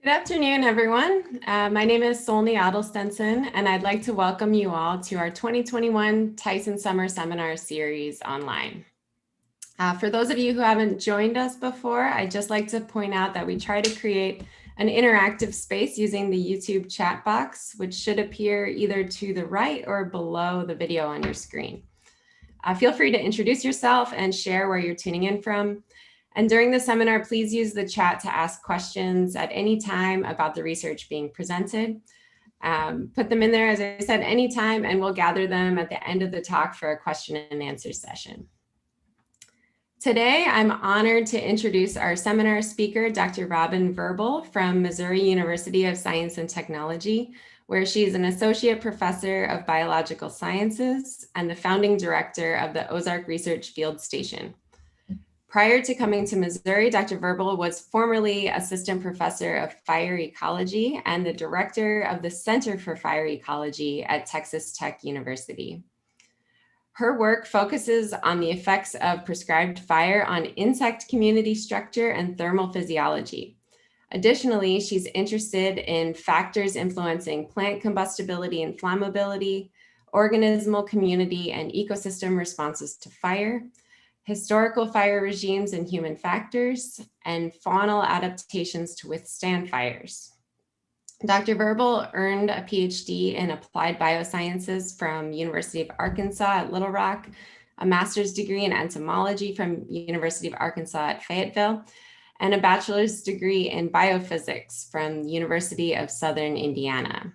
Good afternoon, everyone. My name is Solney Adelstensen, and I'd like to welcome you all to our 2021 Tyson Summer Seminar Series online. For those of you who haven't joined us before, I'd just like to point out that we try to create an interactive space using the YouTube chat box, which should appear either to the right or below the video on your screen. Feel free to introduce yourself and share where you're tuning in from. And during the seminar, please use the chat to ask questions at any time about the research being presented. Put them in there, as I said, anytime, and we'll gather them at the end of the talk for a question and answer session. Today, I'm honored to introduce our seminar speaker, Dr. Robin Verble from Missouri University of Science and Technology, where she's an associate professor of biological sciences and the founding director of the Ozark Research Field Station. Prior to coming to Missouri, Dr. Verble was formerly assistant professor of fire ecology and the director of the Center for Fire Ecology at Texas Tech University. Her work focuses on the effects of prescribed fire on insect community structure and thermal physiology. Additionally, she's interested in factors influencing plant combustibility and flammability, organismal community and ecosystem responses to fire, historical fire regimes and human factors, and faunal adaptations to withstand fires. Dr. Verble earned a PhD in applied biosciences from University of Arkansas at Little Rock, a master's degree in entomology from University of Arkansas at Fayetteville, and a bachelor's degree in biophysics from University of Southern Indiana.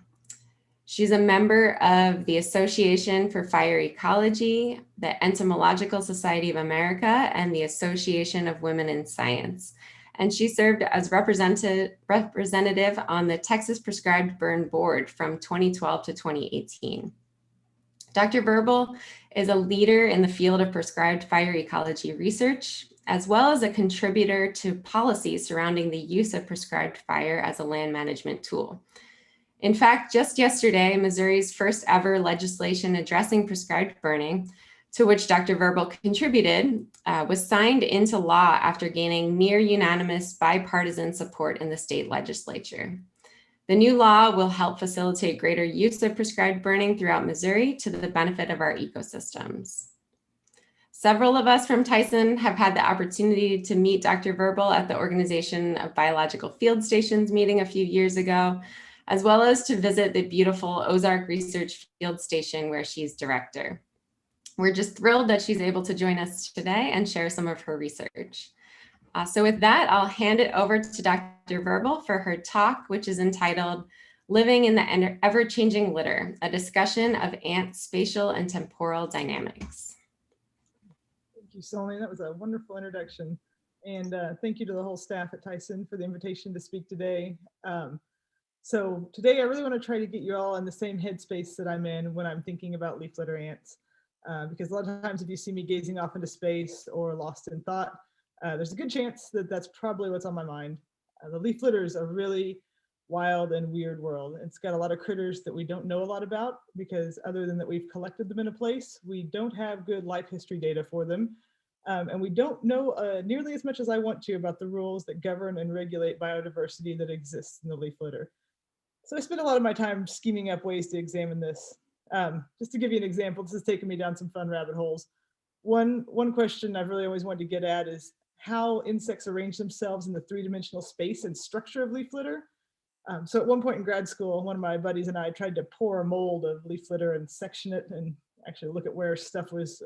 She's a member of the Association for Fire Ecology, the Entomological Society of America, and the Association of Women in Science. And she served as representative on the Texas Prescribed Burn Board from 2012 to 2018. Dr. Verble is a leader in the field of prescribed fire ecology research, as well as a contributor to policies surrounding the use of prescribed fire as a land management tool. In fact, just yesterday, Missouri's first ever legislation addressing prescribed burning, to which Dr. Verble contributed, was signed into law after gaining near unanimous bipartisan support in the state legislature. The new law will help facilitate greater use of prescribed burning throughout Missouri to the benefit of our ecosystems. Several of us from Tyson have had the opportunity to meet Dr. Verble at the Organization of Biological Field Stations meeting a few years ago, as well as to visit the beautiful Ozark Research Field Station where she's director. We're just thrilled that she's able to join us today and share some of her research. So with that, I'll hand it over to Dr. Verble for her talk, which is entitled Living in the Ever-Changing Litter, a discussion of ant spatial and temporal dynamics. Thank you, Solney. That was a wonderful introduction. And thank you to the whole staff at Tyson for the invitation to speak today. So today I really want to try to get you all in the same headspace that I'm in when I'm thinking about leaf litter ants. Because a lot of times if you see me gazing off into space or lost in thought, there's a good chance that that's probably what's on my mind. The leaf litter is a really wild and weird world. It's got a lot of critters that we don't know a lot about because other than that we've collected them in a place, we don't have good life history data for them. And we don't know nearly as much as I want to about the rules that govern and regulate biodiversity that exists in the leaf litter. So I spent a lot of my time scheming up ways to examine this. Just to give you an example, this has taken me down some fun rabbit holes. One question I've really always wanted to get at is how insects arrange themselves in the three-dimensional space and structure of leaf litter. So at one point in grad school, one of my buddies and I tried to pour a mold of leaf litter and section it and actually look at where stuff was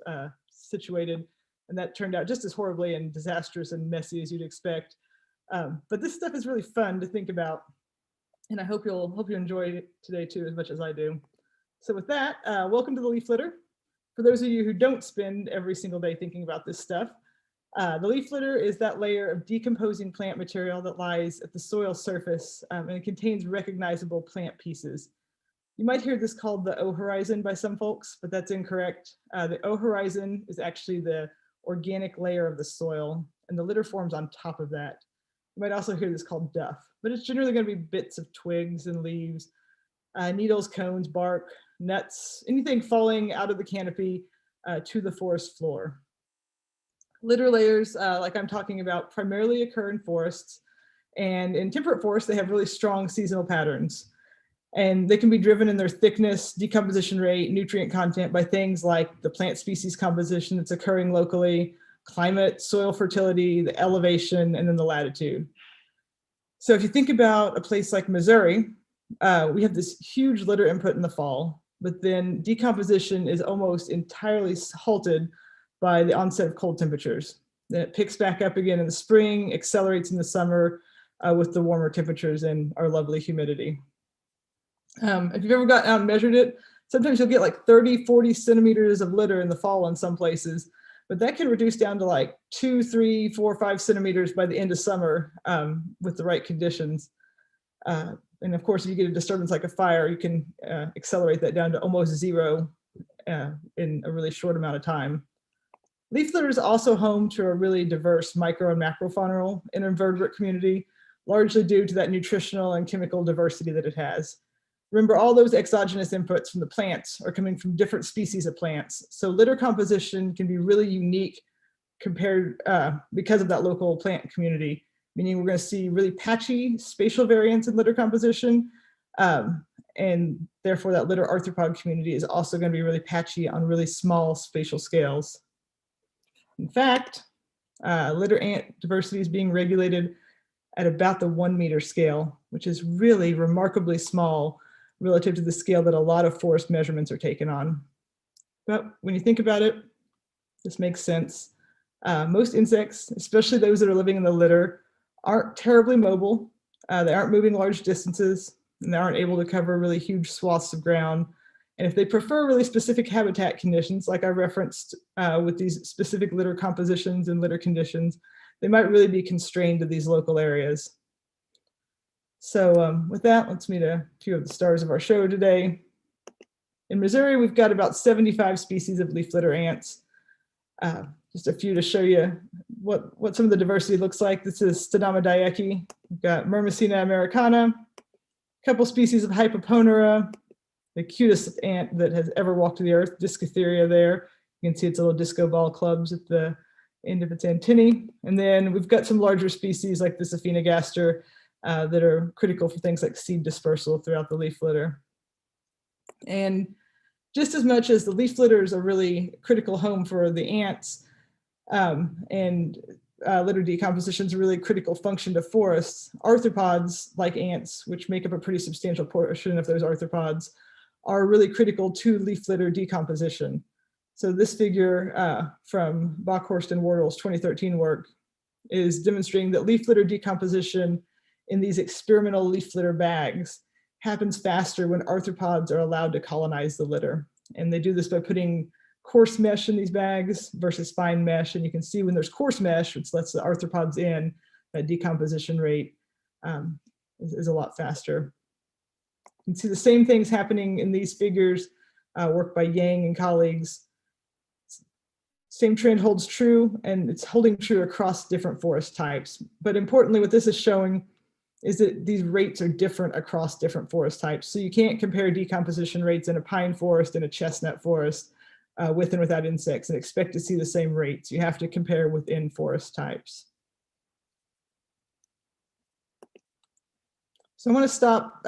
situated. And that turned out just as horribly and disastrous and messy as you'd expect. But this stuff is really fun to think about. And I hope you enjoy it today too, as much as I do. So with that, welcome to the leaf litter. For those of you who don't spend every single day thinking about this stuff, the leaf litter is that layer of decomposing plant material that lies at the soil surface and it contains recognizable plant pieces. You might hear this called the O horizon by some folks, but that's incorrect. The O horizon is actually the organic layer of the soil, and the litter forms on top of that. You might also hear this called duff, but it's generally going to be bits of twigs and leaves, needles, cones, bark, nuts, anything falling out of the canopy to the forest floor. Litter layers, like I'm talking about, primarily occur in forests, And in temperate forests, they have really strong seasonal patterns. And they can be driven in their thickness, decomposition rate, nutrient content by things like the plant species composition that's occurring locally, climate, soil fertility, the elevation, and then the latitude. So if you think about a place like Missouri, we have this huge litter input in the fall, but then decomposition is almost entirely halted by the onset of cold temperatures. Then it picks back up again in the spring, accelerates in the summer with the warmer temperatures and our lovely humidity. If you've ever gotten out and measured it, sometimes you'll get like 30, 40 centimeters of litter in the fall in some places, but that can reduce down to like 2, 3, 4, 5 centimeters by the end of summer with the right conditions. And of course, if you get a disturbance like a fire, you can accelerate that down to almost zero in a really short amount of time. Leaf litter is also home to a really diverse micro and macrofaunal and invertebrate community, largely due to that nutritional and chemical diversity that it has. Remember, all those exogenous inputs from the plants are coming from different species of plants. So litter composition can be really unique compared because of that local plant community, meaning we're going to see really patchy spatial variants in litter composition. And therefore that litter arthropod community is also going to be really patchy on really small spatial scales. In fact, litter ant diversity is being regulated at about the 1 meter scale, which is really remarkably small relative to the scale that a lot of forest measurements are taken on. But when you think about it, this makes sense. Most insects, especially those that are living in the litter, aren't terribly mobile. They aren't moving large distances, and they aren't able to cover really huge swaths of ground. And if they prefer really specific habitat conditions, like I referenced with these specific litter compositions and litter conditions, they might really be constrained to these local areas. So with that, let's meet a few of the stars of our show today. In Missouri, we've got about 75 species of leaf litter ants. Just a few to show you what some of the diversity looks like. This is Stenoma diecki. We've got Myrmecina americana, a couple species of Hypoponera, the cutest ant that has ever walked the earth, Discotheria there. You can see its little disco ball clubs at the end of its antennae. And then we've got some larger species like the Saphenogaster that are critical for things like seed dispersal throughout the leaf litter. And just as much as the leaf litter is a really critical home for the ants, and litter decomposition is a really critical function to forests, arthropods like ants, which make up a pretty substantial portion of those arthropods, are really critical to leaf litter decomposition. So this figure from Bockhorst and Wardle's 2013 work is demonstrating that leaf litter decomposition in these experimental leaf litter bags happens faster when arthropods are allowed to colonize the litter. And they do this by putting coarse mesh in these bags versus fine mesh. And you can see when there's coarse mesh, which lets the arthropods in, that decomposition rate is a lot faster. You can see the same things happening in these figures, work by Yang and colleagues. Same trend holds true, and it's holding true across different forest types. But importantly, what this is showing is that these rates are different across different forest types. So you can't compare decomposition rates in a pine forest and a chestnut forest with and without insects and expect to see the same rates. You have to compare within forest types. So I want to stop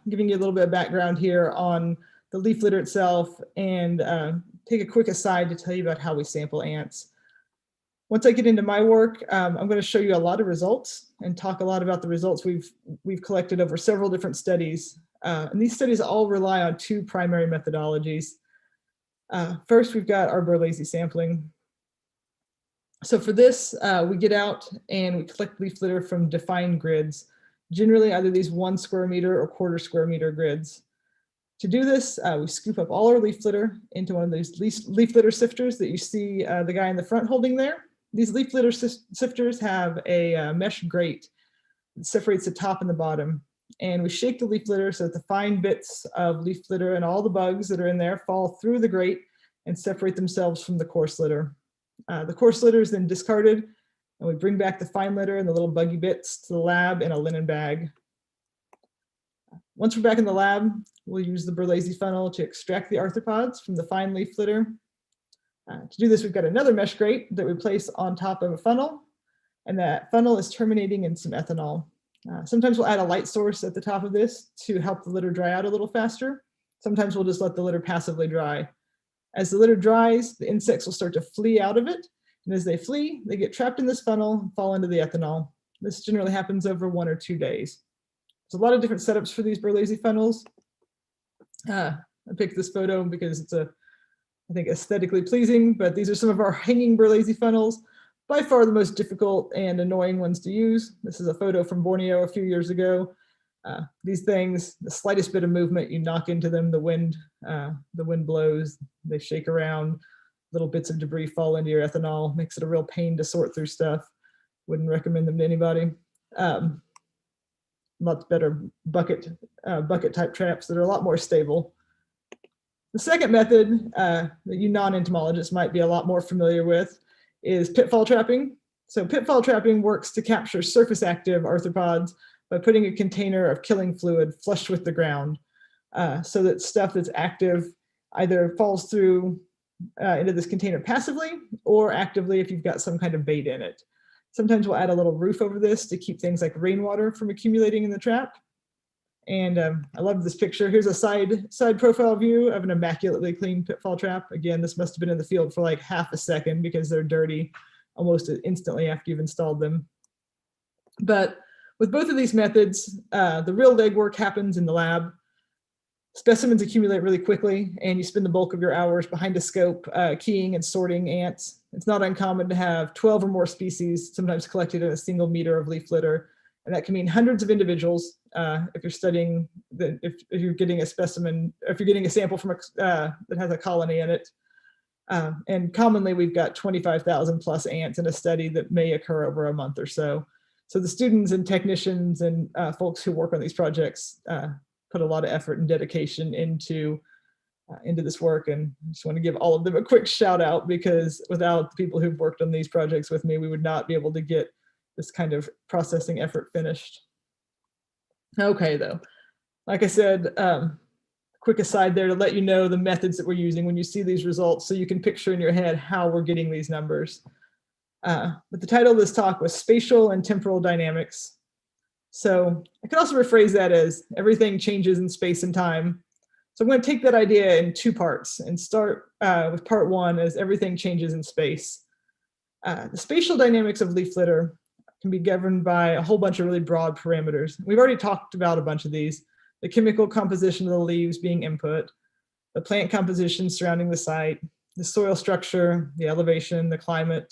giving you a little bit of background here on the leaf litter itself and take a quick aside to tell you about how we sample ants. Once I get into my work, I'm going to show you a lot of results and talk a lot about the results we've collected over several different studies. And these studies all rely on two primary methodologies. First, we've got our Berlese sampling. So for this, we get out and we collect leaf litter from defined grids, generally either these 1 square meter or 1/4 square meter grids. To do this, we scoop up all our leaf litter into one of these leaf litter sifters that you see the guy in the front holding there. These leaf litter sifters have a mesh grate that separates the top and the bottom. And we shake the leaf litter so that the fine bits of leaf litter and all the bugs that are in there fall through the grate and separate themselves from the coarse litter. The coarse litter is then discarded, and we bring back the fine litter and the little buggy bits to the lab in a linen bag. Once we're back in the lab, we'll use the Berlese funnel to extract the arthropods from the fine leaf litter. To do this, we've got another mesh grate that we place on top of a funnel, and that funnel is terminating in some ethanol. Sometimes we'll add a light source at the top of this to help the litter dry out a little faster. Sometimes we'll just let the litter passively dry. As the litter dries, the insects will start to flee out of it. And as they flee, they get trapped in this funnel and fall into the ethanol. This generally happens over 1 or 2 days. There's a lot of different setups for these Berlese funnels. I picked this photo because it's I think aesthetically pleasing, but these are some of our hanging Berlese funnels, by far the most difficult and annoying ones to use. This is a photo from Borneo a few years ago. These things, the slightest bit of movement, you knock into them, the wind blows, they shake around, little bits of debris fall into your ethanol, makes it a real pain to sort through stuff. Wouldn't recommend them to anybody. Much better bucket type traps that are a lot more stable. The second method that you non-entomologists might be a lot more familiar with is pitfall trapping. So pitfall trapping works to capture surface active arthropods by putting a container of killing fluid flush with the ground, so that stuff that's active either falls through into this container passively or actively if you've got some kind of bait in it. Sometimes we'll add a little roof over this to keep things like rainwater from accumulating in the trap. And I love this picture. Here's a side profile view of an immaculately clean pitfall trap. Again, this must have been in the field for like half a second because they're dirty almost instantly after you've installed them. But with both of these methods, the real legwork happens in the lab. Specimens accumulate really quickly, and you spend the bulk of your hours behind a scope keying and sorting ants. It's not uncommon to have 12 or more species, sometimes collected in a single meter of leaf litter. And that can mean hundreds of individuals if you're studying, if you're getting a specimen, if you're getting a sample from that has a colony in it. And commonly we've got 25,000 plus ants in a study that may occur over a month or so. So the students and technicians and folks who work on these projects put a lot of effort and dedication into this work, and I just want to give all of them a quick shout out, because without the people who've worked on these projects with me, we would not be able to get this kind of processing effort finished. Okay, though, like I said, quick aside there to let you know the methods that we're using when you see these results, so you can picture in your head how we're getting these numbers. But the title of this talk was Spatial and Temporal Dynamics. So I could also rephrase that as everything changes in space and time. So I'm going to take that idea in 2 parts and start with part 1 as everything changes in space. The spatial dynamics of leaf litter can be governed by a whole bunch of really broad parameters. We've already talked about a bunch of these: the chemical composition of the leaves being input, the plant composition surrounding the site, the soil structure, the elevation, the climate.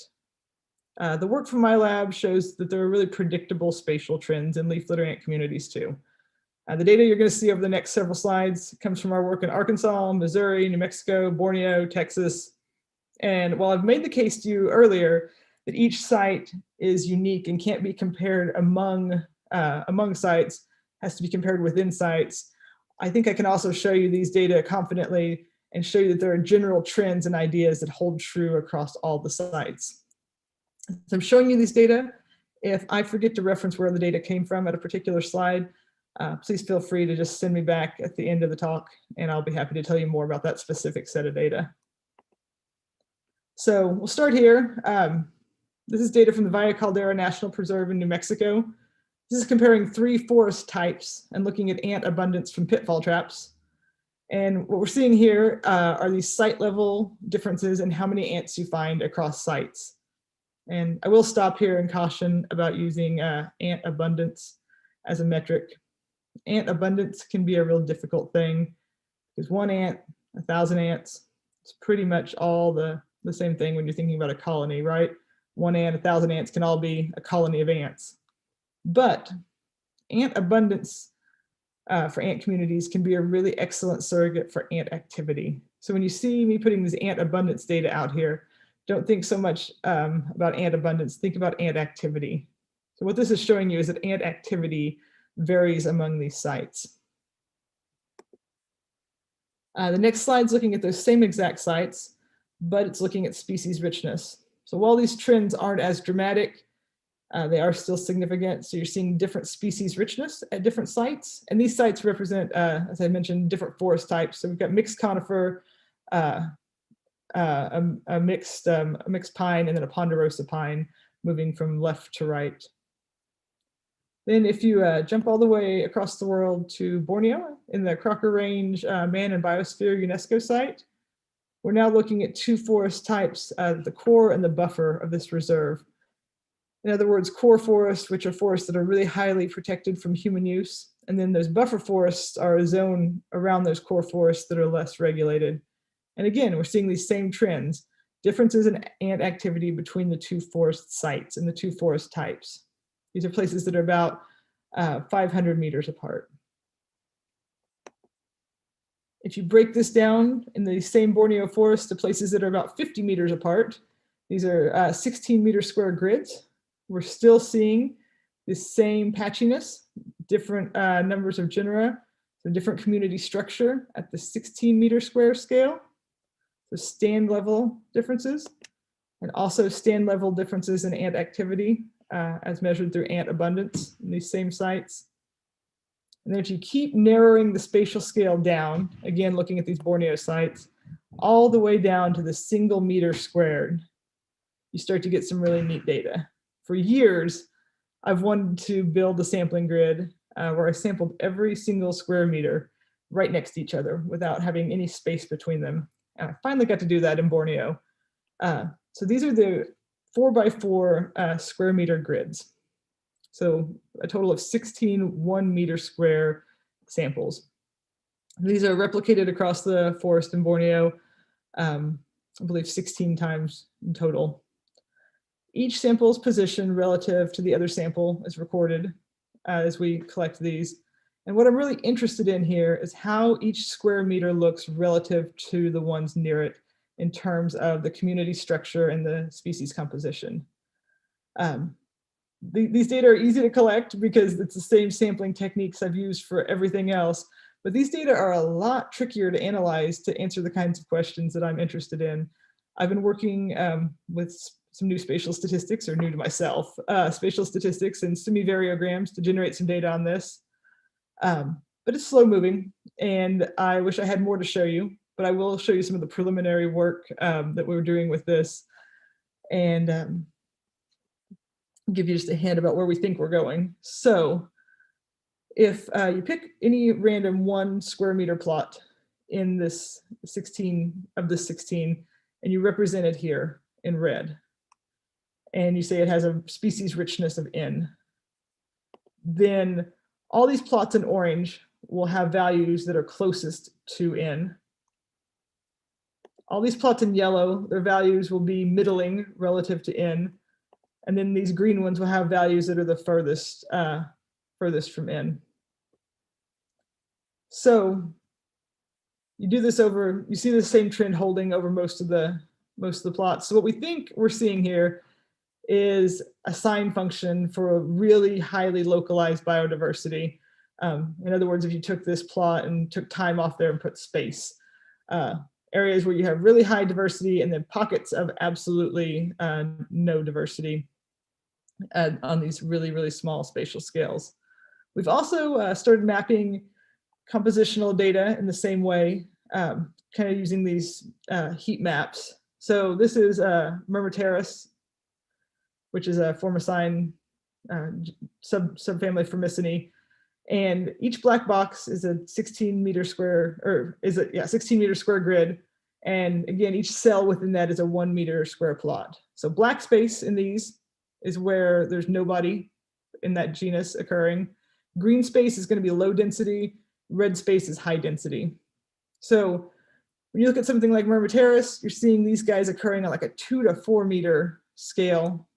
The work from my lab shows that there are really predictable spatial trends in leaf litter ant communities too. The data you're going to see over the next several slides comes from our work in Arkansas, Missouri, New Mexico, Borneo, Texas. And while I've made the case to you earlier that each site is unique and can't be compared among sites, has to be compared within sites, I think I can also show you these data confidently and show you that there are general trends and ideas that hold true across all the sites. So I'm showing you these data. If I forget to reference where the data came from at a particular slide, please feel free to just send me back at the end of the talk, and I'll be happy to tell you more about that specific set of data. So we'll start here. This is data from the Valle Caldera National Preserve in New Mexico. This is comparing 3 forest types and looking at ant abundance from pitfall traps. And what we're seeing here are these site level differences in how many ants you find across sites. And I will stop here and caution about using ant abundance as a metric. Ant abundance can be a real difficult thing, because 1 ant, 1,000 ants, it's pretty much all the same thing when you're thinking about a colony, right? 1 ant, 1,000 ants can all be a colony of ants. But ant abundance for ant communities can be a really excellent surrogate for ant activity. So when you see me putting this ant abundance data out here, don't think so much about ant abundance, think about ant activity. So what this is showing you is that ant activity varies among these sites. The next slide is looking at those same exact sites, but it's looking at species richness. So while these trends aren't as dramatic, they are still significant. So you're seeing different species richness at different sites. And these sites represent, as I mentioned, different forest types. So we've got mixed conifer, a mixed pine, and then a ponderosa pine moving from left to right. Then if you jump all the way across the world to Borneo in the Crocker Range Man and Biosphere UNESCO site, we're now looking at two forest types, the core and the buffer of this reserve. In other words, core forests, which are forests that are really highly protected from human use. And then those buffer forests are a zone around those core forests that are less regulated. And again, we're seeing these same trends, differences in ant activity between the two forest sites and the two forest types. These are places that are about 500 meters apart. If you break this down in the same Borneo forest to places that are about 50 meters apart, these are 16 meter square grids. We're still seeing the same patchiness, different numbers of genera, so different community structure at the 16 meter square scale. So stand level differences, and also stand level differences in ant activity as measured through ant abundance in these same sites. And then if you keep narrowing the spatial scale down, again, looking at these Borneo sites, all the way down to the single meter squared, you start to get some really neat data. For years, I've wanted to build a sampling grid where I sampled every single square meter right next to each other without having any space between them. And I finally got to do that in Borneo. So these are the 4x4 square meter grids. So a total of 16 1 meter square samples. These are replicated across the forest in Borneo, I believe 16 times in total. Each sample's position relative to the other sample is recorded as we collect these. And what I'm really interested in here is how each square meter looks relative to the ones near it in terms of the community structure and the species composition. These data are easy to collect because it's the same sampling techniques I've used for everything else, but these data are a lot trickier to analyze to answer the kinds of questions that I'm interested in. I've been working with some new spatial statistics, or new to myself, spatial statistics and semi-variograms to generate some data on this. But it's slow moving, and I wish I had more to show you, but I will show you some of the preliminary work that we were doing with this, and give you just a hint about where we think we're going. So if you pick any random 1 square meter plot in this 16 of the 16, and you represent it here in red, and you say it has a species richness of N, then all these plots in orange will have values that are closest to N. All these plots in yellow, their values will be middling relative to N. And then these green ones will have values that are the furthest from N. So you do this over, you see the same trend holding over most of the plots. So what we think we're seeing here is a sign function for a really highly localized biodiversity. In other words, if you took this plot and took time off there and put space, areas where you have really high diversity and then pockets of absolutely no diversity on these really, really small spatial scales. We've also started mapping compositional data in the same way, kind of using these heat maps. So this is Myrmeteris, which is a Formicine subfamily Formicinae. And each black box is a 16 meter square, or is it, yeah, 16 meter square grid. And again, each cell within that is a 1 meter square plot. So black space in these is where there's nobody in that genus occurring. Green space is going to be low density. Red space is high density. So when you look at something like Myrmeteris, you're seeing these guys occurring on like a 2 to 4 meter scale.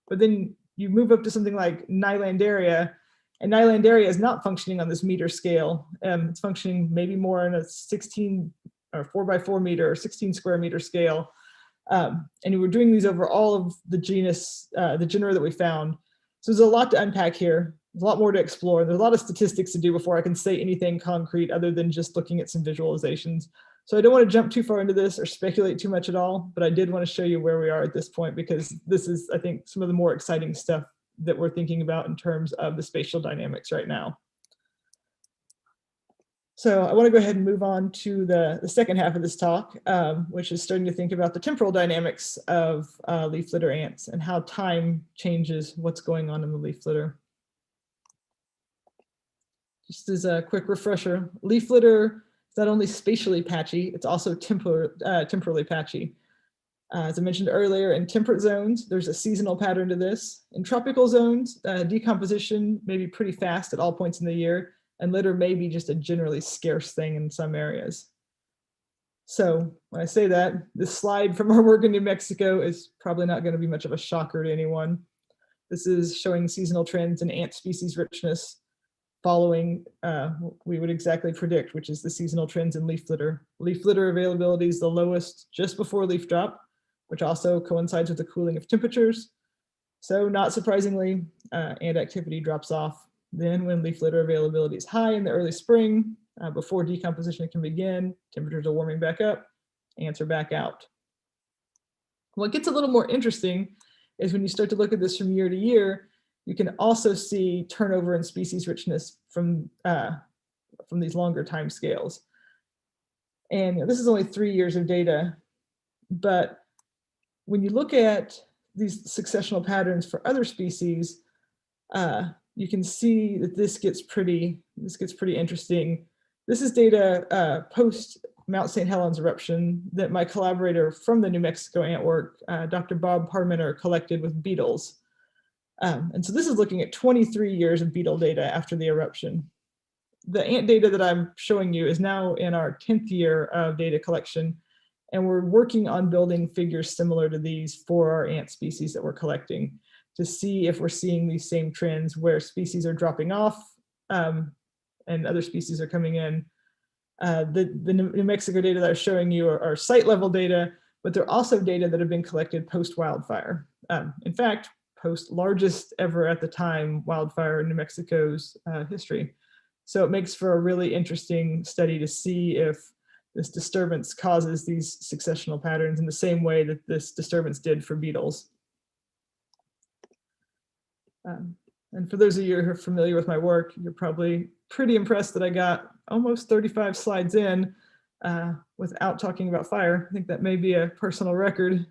But then you move up to something like Nylandaria, and Nylandaria is not functioning on this meter scale. It's functioning maybe more on a 16 or 4x4 meter or 16 square meter scale. And we're doing these over all of the genus, the genera that we found. So there's a lot to unpack here. There's a lot more to explore. There's a lot of statistics to do before I can say anything concrete other than just looking at some visualizations. So I don't want to jump too far into this or speculate too much at all, but I did want to show you where we are at this point, because this is, I think, some of the more exciting stuff that we're thinking about in terms of the spatial dynamics right now. So I want to go ahead and move on to the second half of this talk, which is starting to think about the temporal dynamics of leaf litter ants and how time changes what's going on in the leaf litter. just as a quick refresher, leaf litter is not only spatially patchy, it's also temporally patchy. As I mentioned earlier, in temperate zones, there's a seasonal pattern to this. In tropical zones, decomposition may be pretty fast at all points in the year, and litter may be just a generally scarce thing in some areas. So when I say that, this slide from our work in New Mexico is probably not going to be much of a shocker to anyone. This is showing seasonal trends in ant species richness following what we would exactly predict, which is the seasonal trends in leaf litter. Leaf litter availability is the lowest just before leaf drop, which also coincides with the cooling of temperatures. So not surprisingly, ant activity drops off. Then when leaf litter availability is high in the early spring, before decomposition can begin, temperatures are warming back up, ants are back out. What gets a little more interesting is when you start to look at this from year to year, you can also see turnover in species richness from these longer time scales. And this is only 3 years of data, but when you look at these successional patterns for other species, you can see that this gets pretty interesting. This is data post Mount St. Helens eruption that my collaborator from the New Mexico ant work, Dr. Bob Parmenter, collected with beetles. And so this is looking at 23 years of beetle data after the eruption. The ant data that I'm showing you is now in our 10th year of data collection, and we're working on building figures similar to these for our ant species that we're collecting to see if we're seeing these same trends where species are dropping off and other species are coming in. The New Mexico data that I was showing you are site level data, but they're also data that have been collected post wildfire. In fact, post largest ever at the time wildfire in New Mexico's history. So it makes for a really interesting study to see if this disturbance causes these successional patterns in the same way that this disturbance did for beetles. And for those of you who are familiar with my work, you're probably pretty impressed that I got almost 35 slides in without talking about fire. I think that may be a personal record,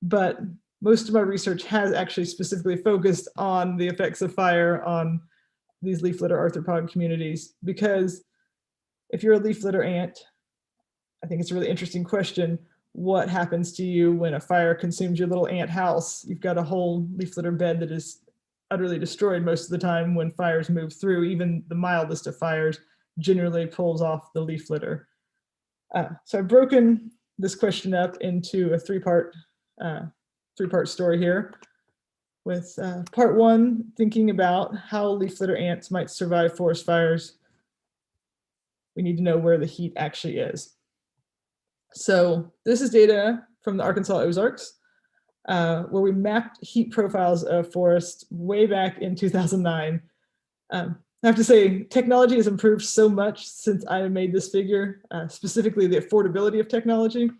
but most of my research has actually specifically focused on the effects of fire on these leaf litter arthropod communities, because if you're a leaf litter ant, I think it's a really interesting question. What happens to you when a fire consumes your little ant house? You've got a whole leaf litter bed that is utterly destroyed most of the time when fires move through. Even the mildest of fires generally pulls off the leaf litter. So I've broken this question up into a three-part story here, with part one thinking about how leaf litter ants might survive forest fires. We need to know where the heat actually is. So this is data from the Arkansas Ozarks, where we mapped heat profiles of forests way back in 2009. I have to say, technology has improved so much since I made this figure, specifically the affordability of technology.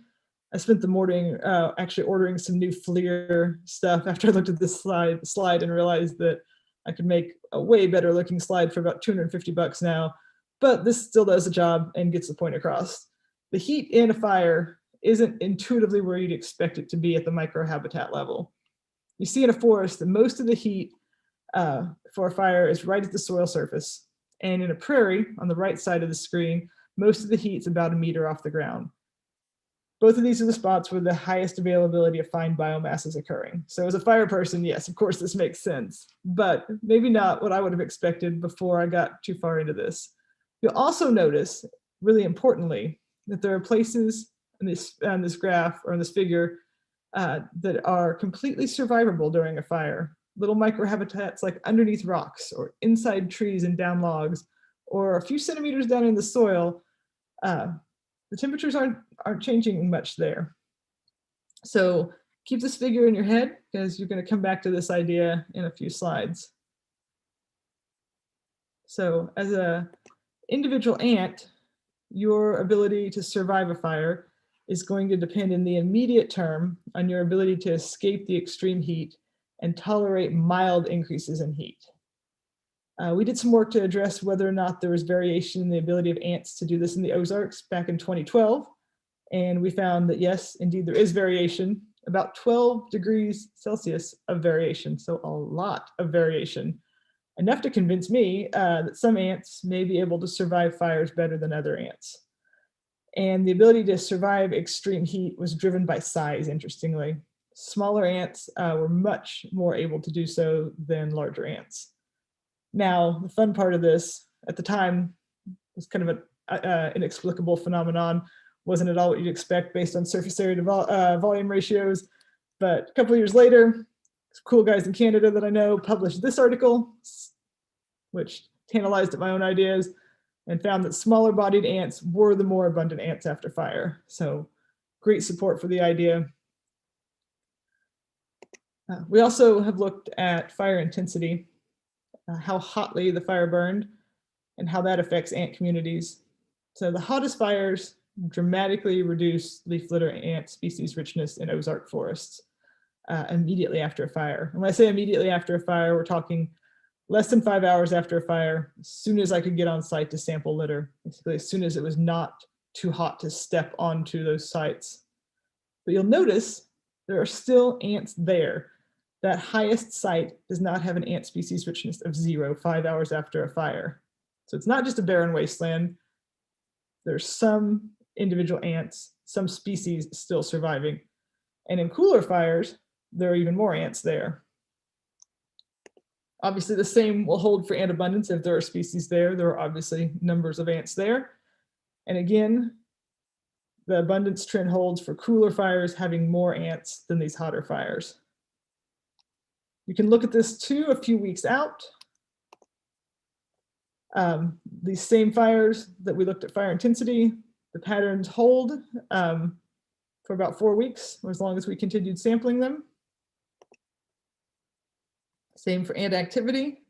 I spent the morning actually ordering some new FLIR stuff after I looked at this slide and realized that I could make a way better looking slide for about $250 now, but this still does the job and gets the point across. The heat in a fire isn't intuitively where you'd expect it to be at the microhabitat level. You see in a forest that most of the heat for a fire is right at the soil surface. And in a prairie, on the right side of the screen, most of the heat's about 1 meter off the ground. Both of these are the spots where the highest availability of fine biomass is occurring. So as a fire person, yes, of course this makes sense, but maybe not what I would have expected before I got too far into this. You'll also notice, really importantly, that there are places in this graph or in this figure that are completely survivable during a fire. Little microhabitats like underneath rocks or inside trees and down logs, or a few centimeters down in the soil. The temperatures aren't changing much there. So keep this figure in your head, because you're going to come back to this idea in a few slides. So as an individual ant, your ability to survive a fire is going to depend in the immediate term on your ability to escape the extreme heat and tolerate mild increases in heat. We did some work to address whether or not there was variation in the ability of ants to do this in the Ozarks back in 2012. And we found that yes, indeed, there is variation, about 12 degrees Celsius of variation. So a lot of variation. enough to convince me that some ants may be able to survive fires better than other ants. And the ability to survive extreme heat was driven by size, interestingly. Smaller ants were much more able to do so than larger ants. Now, the fun part of this, at the time, was kind of an inexplicable phenomenon. Wasn't at all what you'd expect based on surface area to volume ratios. But a couple of years later, cool guys in Canada that I know published this article, which tantalized at my own ideas, and found that smaller bodied ants were the more abundant ants after fire. So great support for the idea. We also have looked at fire intensity, how hotly the fire burned, and how that affects ant communities. So the hottest fires dramatically reduce leaf litter ant species richness in Ozark forests immediately after a fire. And when I say immediately after a fire, we're talking less than 5 hours after a fire, as soon as I could get on site to sample litter, basically as soon as it was not too hot to step onto those sites. But you'll notice there are still ants there. That highest site does not have an ant species richness of 0 5 hours after a fire. So it's not just a barren wasteland. There's some individual ants, some species still surviving. And in cooler fires, there are even more ants there. Obviously, the same will hold for ant abundance. If there are species there, there are obviously numbers of ants there. And again, the abundance trend holds for cooler fires having more ants than these hotter fires. You can look at this too a few weeks out. These same fires that we looked at fire intensity, the patterns hold for about 4 weeks, or as long as we continued sampling them. Same for ant activity.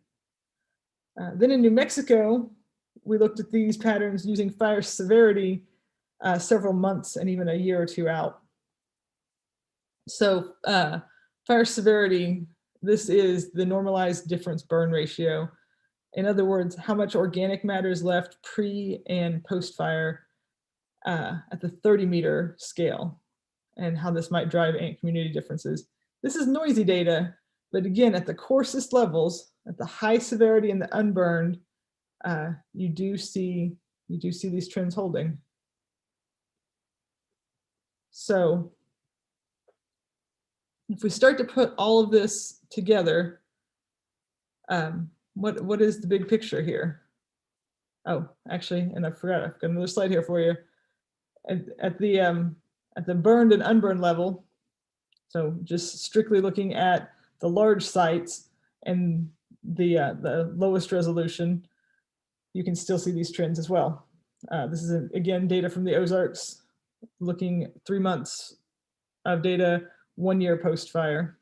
Then in New Mexico, we looked at these patterns using fire severity several months and even a year or two out. So fire severity, this is the normalized difference burn ratio. In other words, how much organic matter is left pre and post fire at the 30-meter scale, and how this might drive ant community differences. This is noisy data, but again, at the coarsest levels, at the high severity and the unburned, you do see these trends holding. So if we start to put all of this together, what is the big picture here? Oh, actually, and I forgot, I've got another slide here for you. At the burned and unburned level, so just strictly looking at the large sites and the lowest resolution, you can still see these trends as well. This is, again, data from the Ozarks, looking 3 months of data, 1 year post-fire.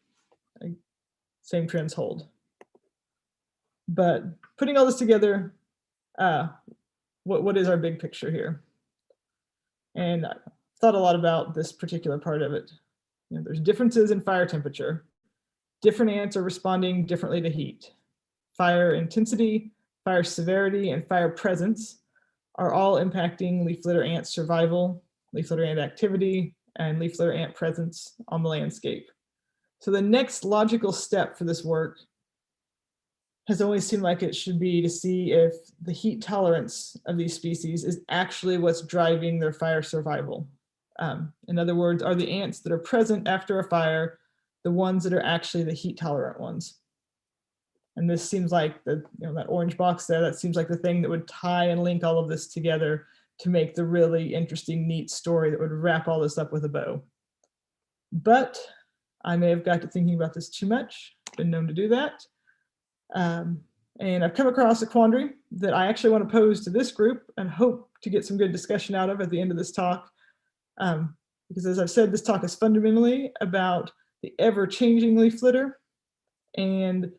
Same trends hold. But putting all this together, what is our big picture here? And I thought a lot about this particular part of it. You know, there's differences in fire temperature. Different ants are responding differently to heat. Fire intensity, fire severity, and fire presence are all impacting leaf litter ant survival, leaf litter ant activity, and leaf litter ant presence on the landscape. So the next logical step for this work has always seemed like it should be to see if the heat tolerance of these species is actually what's driving their fire survival. In other words, are the ants that are present after a fire the ones that are actually the heat tolerant ones? And this seems like that orange box there, that seems like the thing that would tie and link all of this together to make the really interesting, neat story that would wrap all this up with a bow. But I may have got to thinking about this too much, been known to do that. And I've come across a quandary that I actually want to pose to this group and hope to get some good discussion out of at the end of this talk. Because as I've said, this talk is fundamentally about the ever-changing leaf litter. And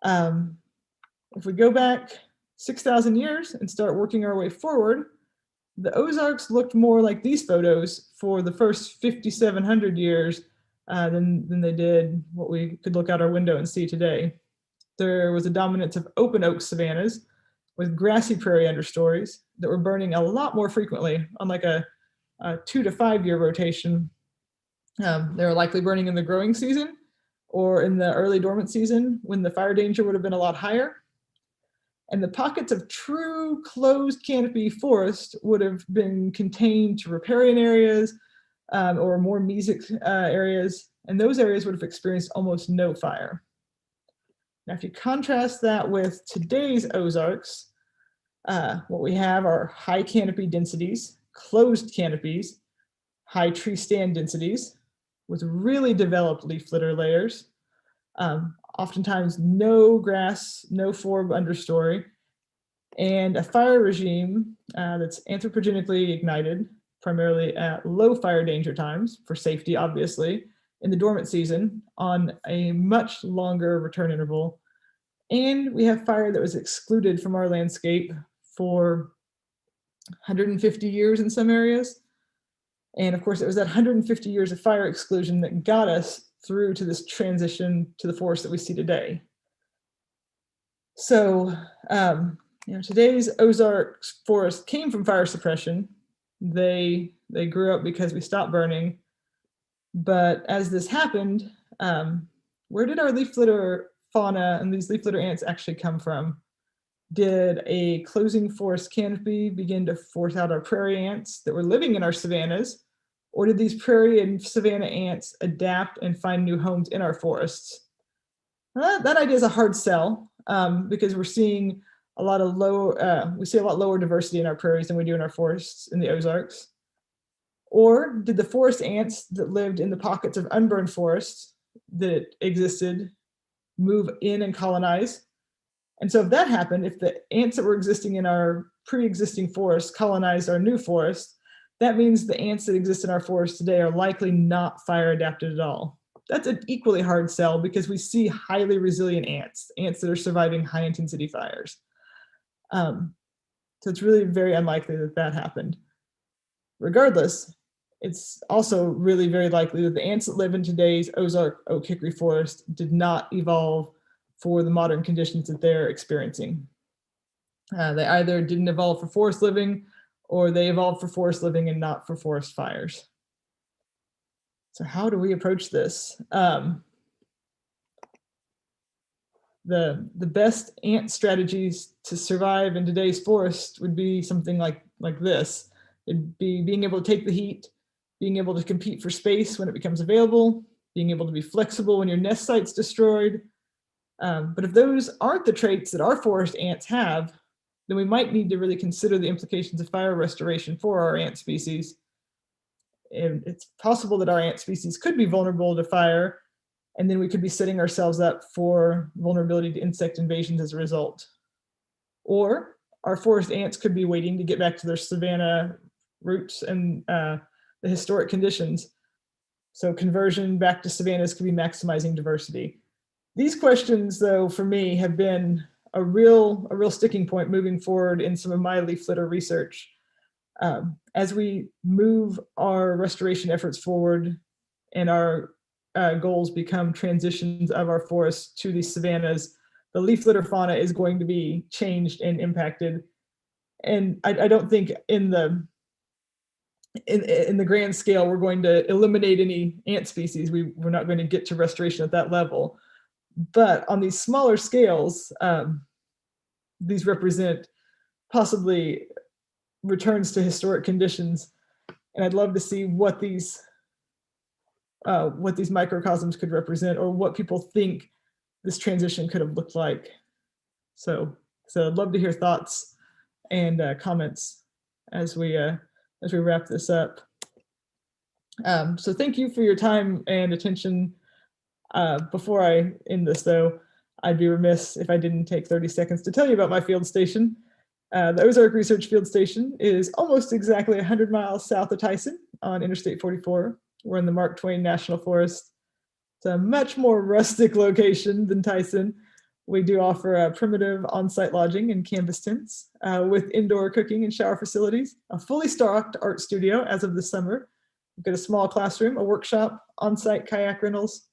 if we go back 6,000 years and start working our way forward, the Ozarks looked more like these photos for the first 5,700 years than they did what we could look out our window and see today. There was a dominance of open oak savannas with grassy prairie understories that were burning a lot more frequently on like a 2 to 5 year rotation. They were likely burning in the growing season, or in the early dormant season when the fire danger would have been a lot higher. And the pockets of true closed canopy forest would have been contained to riparian areas or more mesic areas, and those areas would have experienced almost no fire. Now, if you contrast that with today's Ozarks, what we have are high canopy densities, closed canopies, high tree stand densities, with really developed leaf litter layers, oftentimes no grass, no forb understory, and a fire regime that's anthropogenically ignited, primarily at low fire danger times, for safety, obviously, in the dormant season on a much longer return interval. And we have fire that was excluded from our landscape for 150 years in some areas. And of course, it was that 150 years of fire exclusion that got us through to this transition to the forest that we see today. So, today's Ozark forest came from fire suppression. They grew up because we stopped burning. But as this happened, where did our leaf litter fauna and these leaf litter ants actually come from? Did a closing forest canopy begin to force out our prairie ants that were living in our savannas? Or did these prairie and savanna ants adapt and find new homes in our forests? That idea is a hard sell because we're seeing a lot lower diversity in our prairies than we do in our forests in the Ozarks. Or did the forest ants that lived in the pockets of unburned forests that existed move in and colonize? And so if that happened, if the ants that were existing in our pre-existing forest colonized our new forest, that means the ants that exist in our forest today are likely not fire adapted at all. That's an equally hard sell because we see highly resilient ants that are surviving high intensity fires. So it's really very unlikely that that happened. Regardless, it's also really very likely that the ants that live in today's Ozark oak hickory forest did not evolve for the modern conditions that they're experiencing. They either didn't evolve for forest living or they evolved for forest living and not for forest fires. So how do we approach this? The best ant strategies to survive in today's forest would be something like this. It'd be being able to take the heat, being able to compete for space when it becomes available, being able to be flexible when your nest site's destroyed. But if those aren't the traits that our forest ants have, then we might need to really consider the implications of fire restoration for our ant species. And it's possible that our ant species could be vulnerable to fire, and then we could be setting ourselves up for vulnerability to insect invasions as a result. Or our forest ants could be waiting to get back to their savanna roots and the historic conditions. So conversion back to savannas could be maximizing diversity. These questions, though, for me, have been a real sticking point moving forward in some of my leaf litter research. As we move our restoration efforts forward and our goals become transitions of our forests to these savannas, the leaf litter fauna is going to be changed and impacted. And I don't think in the grand scale we're going to eliminate any ant species. We're not going to get to restoration at that level. But on these smaller scales, these represent possibly returns to historic conditions. And I'd love to see what these microcosms could represent, or what people think this transition could have looked like. So I'd love to hear thoughts and comments as we wrap this up. So thank you for your time and attention. Before I end this, though, I'd be remiss if I didn't take 30 seconds to tell you about my field station. The Ozark Research Field Station is almost exactly 100 miles south of Tyson on Interstate 44. We're in the Mark Twain National Forest. It's a much more rustic location than Tyson. We do offer primitive on-site lodging and canvas tents with indoor cooking and shower facilities, a fully stocked art studio as of this summer. We've got a small classroom, a workshop, on-site kayak rentals,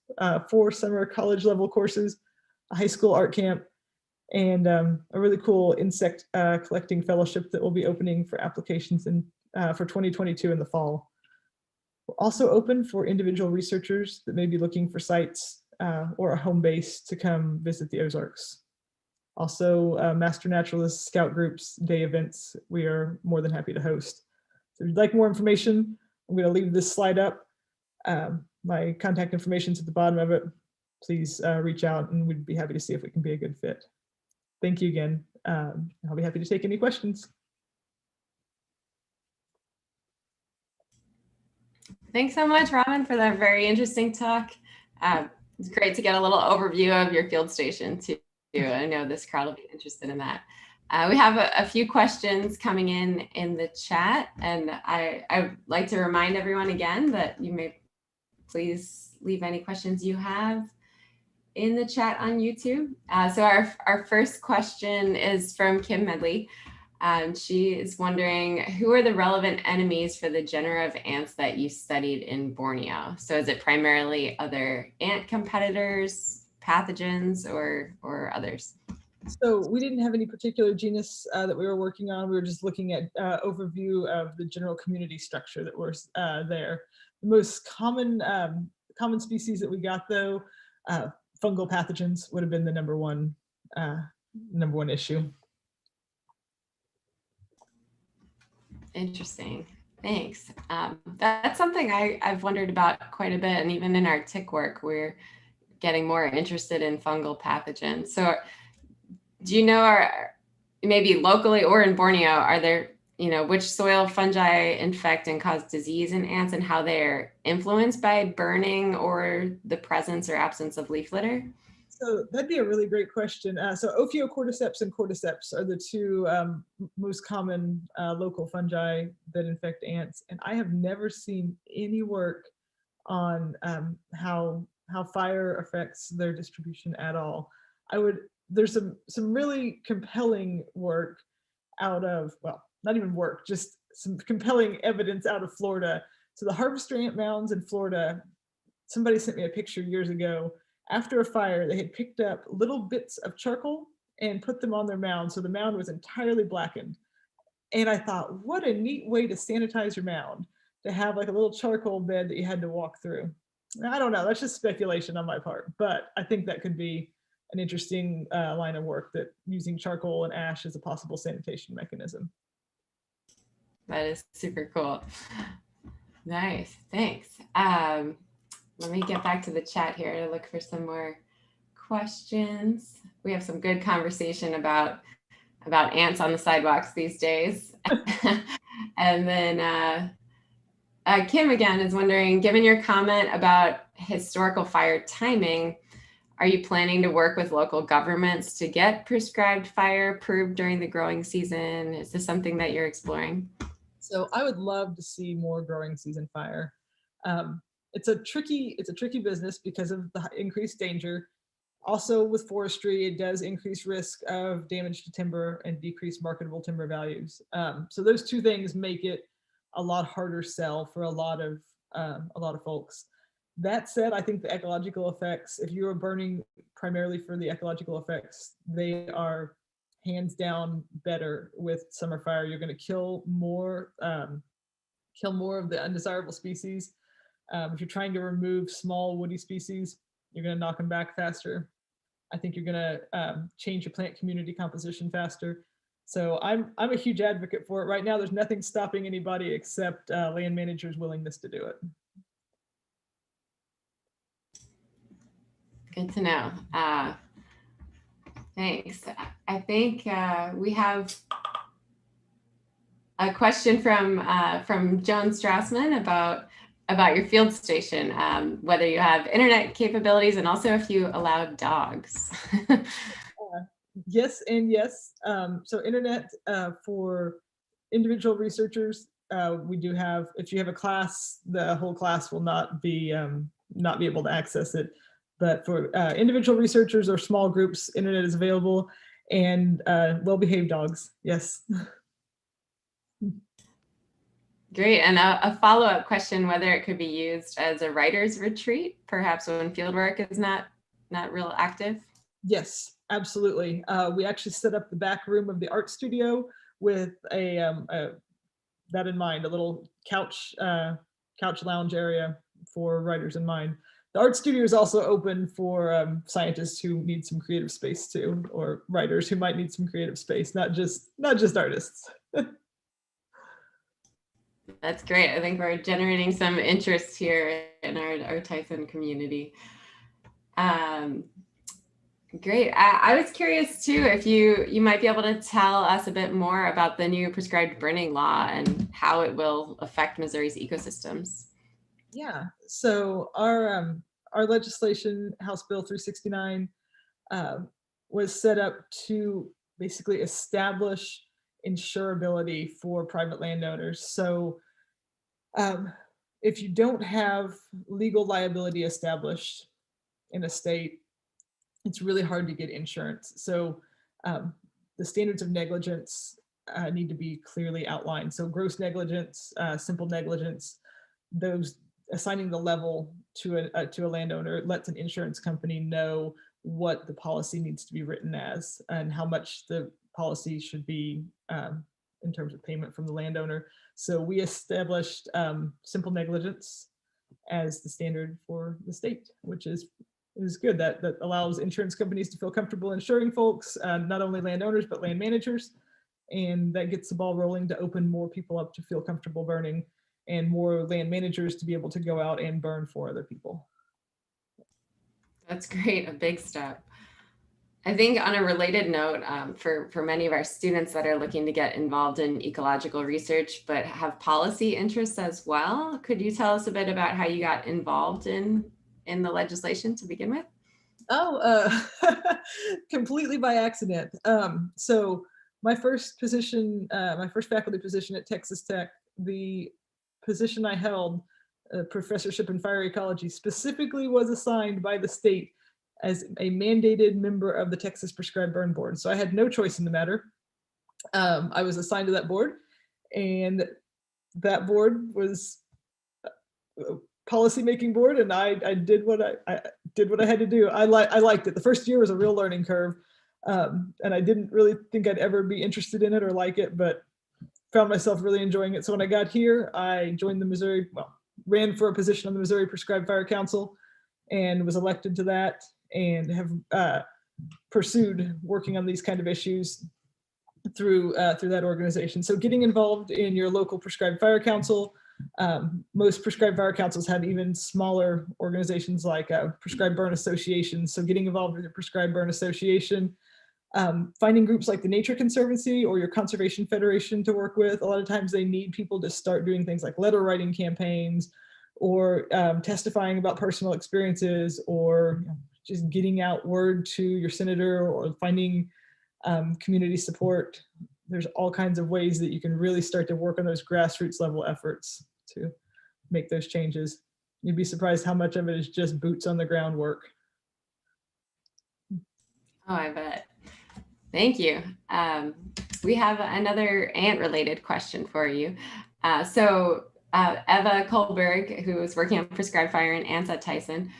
4 summer college-level courses, a high school art camp, and a really cool insect collecting fellowship that will be opening for applications for 2022 in the fall. We're also open for individual researchers that may be looking for sites or a home base to come visit the Ozarks. Also, Master Naturalist Scout Groups day events, we are more than happy to host. So if you'd like more information, I'm going to leave this slide up. My contact information is at the bottom of it. Please reach out and we'd be happy to see if we can be a good fit. Thank you again. I'll be happy to take any questions. Thanks so much, Robin, for that very interesting talk. It's great to get a little overview of your field station too. I know this crowd will be interested in that. We have a few questions coming in the chat, and I'd like to remind everyone again that you may please leave any questions you have in the chat on YouTube. So our first question is from Kim Medley. She is wondering, who are the relevant enemies for the genera of ants that you studied in Borneo? So is it primarily other ant competitors, pathogens, or others? So we didn't have any particular genus that we were working on. We were just looking at overview of the general community structure that was there. The most common species that we got, though, fungal pathogens would have been the number one issue. Interesting. Thanks. That's something I've wondered about quite a bit, and even in our tick work, we're getting more interested in fungal pathogens. So do you know, maybe locally or in Borneo, are there, which soil fungi infect and cause disease in ants, and how they're influenced by burning or the presence or absence of leaf litter? So that'd be a really great question. So Ophiocordyceps and cordyceps are the two most common local fungi that infect ants. And I have never seen any work on how fire affects their distribution at all. There's some really compelling work out of, well, not even work, just some compelling evidence out of Florida. So the harvester ant mounds in Florida, somebody sent me a picture years ago. After a fire, they had picked up little bits of charcoal and put them on their mound. So the mound was entirely blackened. And I thought, what a neat way to sanitize your mound, to have like a little charcoal bed that you had to walk through. I don't know, that's just speculation on my part, but I think that could be an interesting line of work, that using charcoal and ash as a possible sanitation mechanism. That is super cool. Nice, thanks. Let me get back to the chat here to look for some more questions. We have some good conversation about ants on the sidewalks these days. And then Kim again is wondering, given your comment about historical fire timing, are you planning to work with local governments to get prescribed fire approved during the growing season? Is this something that you're exploring? So I would love to see more growing season fire. It's a tricky business because of the increased danger. Also with forestry, it does increase risk of damage to timber and decrease marketable timber values. So those two things make it a lot harder sell for a lot of folks. That said, I think the ecological effects, if you are burning primarily for the ecological effects, they are hands down better with summer fire. You're going to kill more of the undesirable species. If you're trying to remove small woody species, you're going to knock them back faster. I think you're going to change your plant community composition faster. So I'm a huge advocate for it. Right now, there's nothing stopping anybody except land managers' willingness to do it. Good to know. Thanks. I think we have a question from Joan Strassman about your field station, whether you have internet capabilities and also if you allow dogs. Yes and yes. So internet for individual researchers, we do have. If you have a class, the whole class will not be able to access it. But for individual researchers or small groups, internet is available, and well-behaved dogs. Yes. Great. And a follow-up question, whether it could be used as a writer's retreat, perhaps when fieldwork is not real active? Yes, absolutely. We actually set up the back room of the art studio with that in mind, a little couch lounge area for writers in mind. the art studio is also open for scientists who need some creative space too, or writers who might need some creative space, not just artists. That's great. I think we're generating some interest here in our Tyson community. Great. I was curious too, if you might be able to tell us a bit more about the new prescribed burning law and how it will affect Missouri's ecosystems. Yeah, so our legislation, House Bill 369, was set up to basically establish insurability for private landowners. So if you don't have legal liability established in a state, it's really hard to get insurance. So the standards of negligence need to be clearly outlined. So gross negligence, simple negligence, those assigning the level to a landowner lets an insurance company know what the policy needs to be written as and how much the policy should be in terms of payment from the landowner. So we established simple negligence as the standard for the state, which is good. That allows insurance companies to feel comfortable insuring folks, not only landowners, but land managers. And that gets the ball rolling to open more people up to feel comfortable burning and more land managers to be able to go out and burn for other people. That's great, a big step. I think on a related note, for many of our students that are looking to get involved in ecological research, but have policy interests as well, could you tell us a bit about how you got involved in the legislation to begin with? Oh, completely by accident. So my first position, my first faculty position at Texas Tech, the position I held, professorship in fire ecology, specifically was assigned by the state as a mandated member of the Texas Prescribed Burn Board. So I had no choice in the matter. I was assigned to that board, and that board was a policy-making board, and I did what I did what I had to do. I liked it. The first year was a real learning curve, and I didn't really think I'd ever be interested in it or like it, but found myself really enjoying it. So when I got here, I joined the Missouri, ran for a position on the Missouri Prescribed Fire Council and was elected to that, and have pursued working on these kind of issues through that organization. So getting involved in your local Prescribed Fire Council, most Prescribed Fire Councils have even smaller organizations like Prescribed Burn Associations. So getting involved with a Prescribed Burn Association, finding groups like the Nature Conservancy or your Conservation Federation to work with. A lot of times they need people to start doing things like letter writing campaigns, or testifying about personal experiences, or just getting out word to your senator, or finding community support. There's all kinds of ways that you can really start to work on those grassroots level efforts to make those changes. You'd be surprised how much of it is just boots on the ground work. Oh, I bet. Thank you. We have another ant-related question for you. Eva Kohlberg, who is working on prescribed fire and ants at Tyson,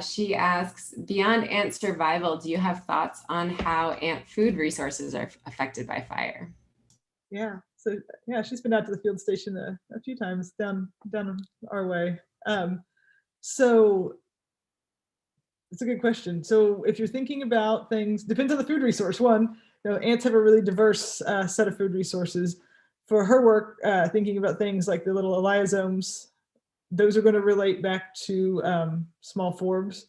she asks, beyond ant survival, do you have thoughts on how ant food resources are affected by fire? Yeah, so yeah, she's been out to the field station a few times down our way. So it's a good question. So if you're thinking about things, depends on the food resource. One, ants have a really diverse set of food resources. For her work, thinking about things like the little eliosomes, those are going to relate back to small forbs.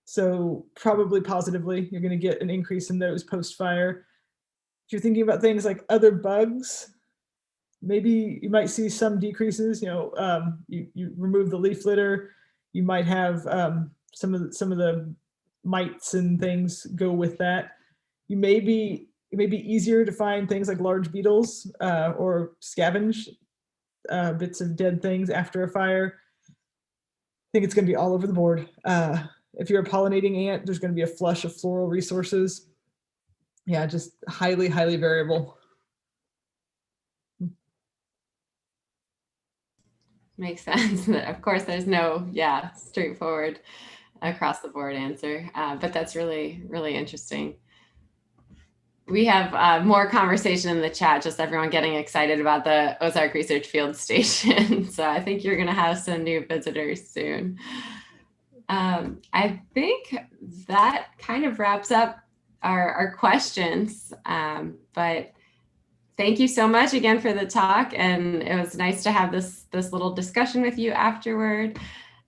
So probably positively, you're going to get an increase in those post-fire. If you're thinking about things like other bugs, maybe you might see some decreases. You remove the leaf litter, you might have some of the mites and things go with that. It may be easier to find things like large beetles or scavenge bits of dead things after a fire. I think it's going to be all over the board. If you're a pollinating ant, there's going to be a flush of floral resources. Yeah, just highly, highly variable. Makes sense. Of course, there's no, straightforward across the board answer, but that's really, really interesting. We have more conversation in the chat, just everyone getting excited about the Ozark Research Field Station. So I think you're going to have some new visitors soon. I think that kind of wraps up our questions, but thank you so much again for the talk, and it was nice to have this little discussion with you afterward,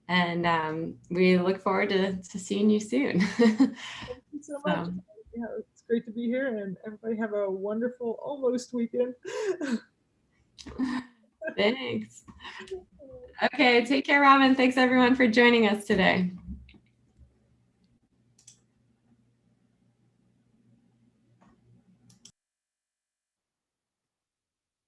and we look forward to seeing you soon. Thank you so much. Yeah, it's great to be here, and everybody have a wonderful almost weekend. Thanks. Okay, take care, Robin. Thanks everyone for joining us today.